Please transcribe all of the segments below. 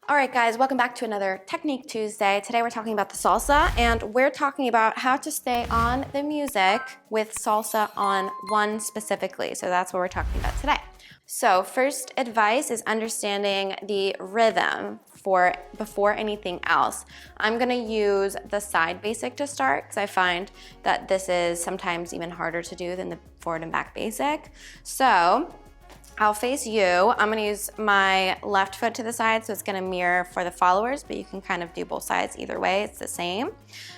All right, guys, welcome back to another Technique Tuesday. Today we're talking about the salsa, and we're talking about how to stay on the music with salsa on one specifically. So that's what we're talking about today. So first advice is understanding the rhythm before anything else. I'm gonna use the side basic to start because I find that this is sometimes even harder to do than the forward and back basic. So I'll face you. I'm gonna use my left foot to the side, so it's gonna mirror for the followers, but you can kind of do both sides either way, it's the same.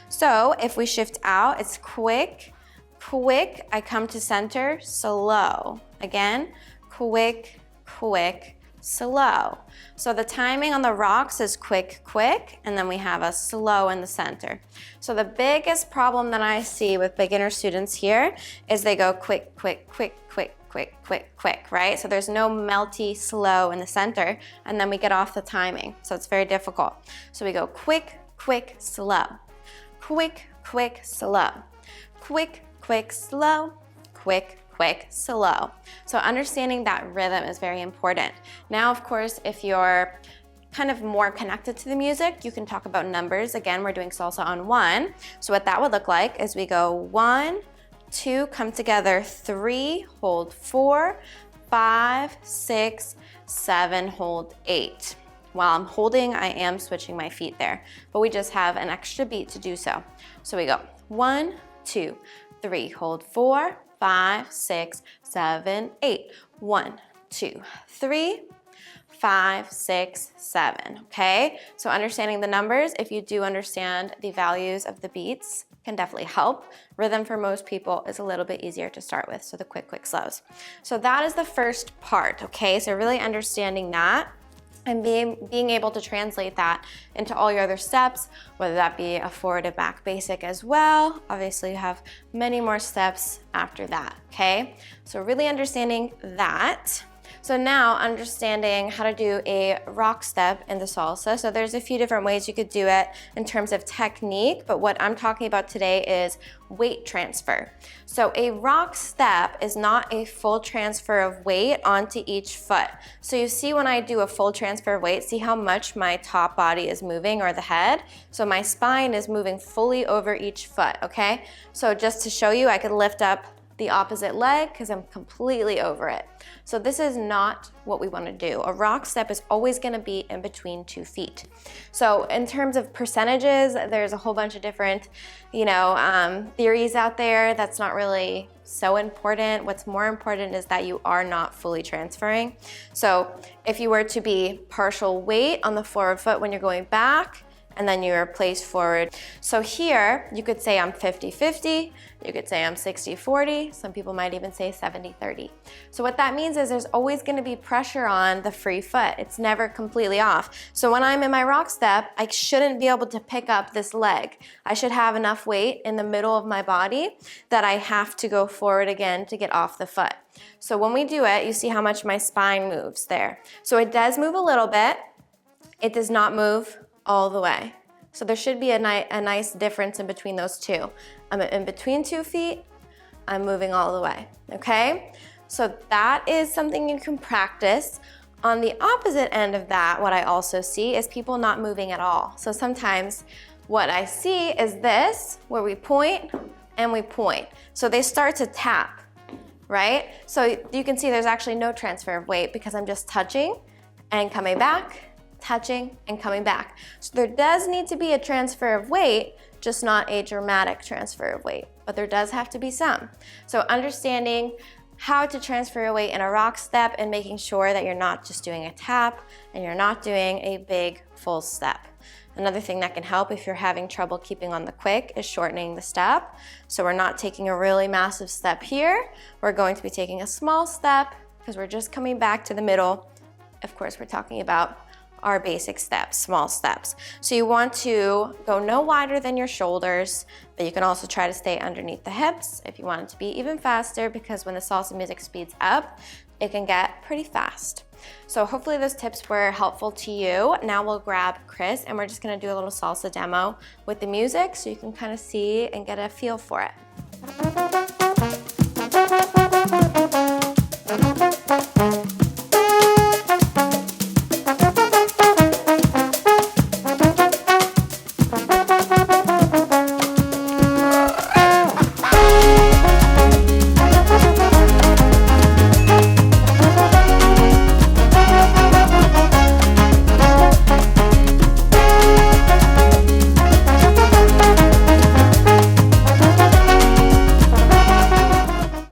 So if we shift out, it's quick, quick, I come to center, slow. Again, quick, quick, slow. So the timing on the rocks is quick, quick, and then we have a slow in the center. So the biggest problem that I see with beginner students here is they go quick, quick, quick, quick, quick, quick, quick, right? So there's no melty slow in the center, and then we get off the timing. So it's very difficult. So we go quick, quick, slow, quick, quick, slow, quick, quick, slow, quick, quick, slow. So understanding that rhythm is very important. Now, of course, if you're kind of more connected to the music, you can talk about numbers. Again, we're doing salsa on one. So what that would look like is we go 1, 2, come together, 3, hold 4, 5, 6, 7, hold 8. While I'm holding, I am switching my feet there, but we just have an extra beat to do so. So we go 1, 2, 3, hold 4, 5, 6, 7, 8. 1, 2, 3, 5, 6, 7, okay? So understanding the numbers, if you do understand the values of the beats, can definitely help. Rhythm for most people is a little bit easier to start with, so the quick, quick slows. So that is the first part, okay? So really understanding that and being able to translate that into all your other steps, whether that be a forward and back basic as well. Obviously, you have many more steps after that, okay? So really understanding that. So now understanding how to do a rock step in the salsa. So there's a few different ways you could do it in terms of technique, but what I'm talking about today is weight transfer. So a rock step is not a full transfer of weight onto each foot. So you see when I do a full transfer of weight, see how much my top body is moving, or the head? So my spine is moving fully over each foot, okay? So just to show you, I could lift up the opposite leg because I'm completely over it. So this is not what we want to do. A rock step is always going to be in between 2 feet. So in terms of percentages, there's a whole bunch of different, theories out there. That's not really so important. What's more important is that you are not fully transferring. So if you were to be partial weight on the forward foot when you're going back, and then you're placed forward. So here, you could say I'm 50-50, you could say I'm 60-40, some people might even say 70-30. So what that means is there's always gonna be pressure on the free foot. It's never completely off. So when I'm in my rock step, I shouldn't be able to pick up this leg. I should have enough weight in the middle of my body that I have to go forward again to get off the foot. So when we do it, you see how much my spine moves there. So it does move a little bit. It does not move all the way. So there should be a nice difference in between those two. I'm in between 2 feet, I'm moving all the way, okay? So that is something you can practice. On the opposite end of that, what I also see is people not moving at all. So sometimes what I see is this, where we point and we point. So they start to tap, right? So you can see there's actually no transfer of weight because I'm just touching and coming back, touching and coming back. So there does need to be a transfer of weight, just not a dramatic transfer of weight, but there does have to be some. So understanding how to transfer your weight in a rock step and making sure that you're not just doing a tap and you're not doing a big full step. Another thing that can help if you're having trouble keeping on the quick is shortening the step. So we're not taking a really massive step here. We're going to be taking a small step because we're just coming back to the middle. Of course, we're talking about our basic steps, small steps. So you want to go no wider than your shoulders, but you can also try to stay underneath the hips if you want it to be even faster, because when the salsa music speeds up, it can get pretty fast. So hopefully those tips were helpful to you. Now we'll grab Chris and we're just gonna do a little salsa demo with the music so you can kind of see and get a feel for it.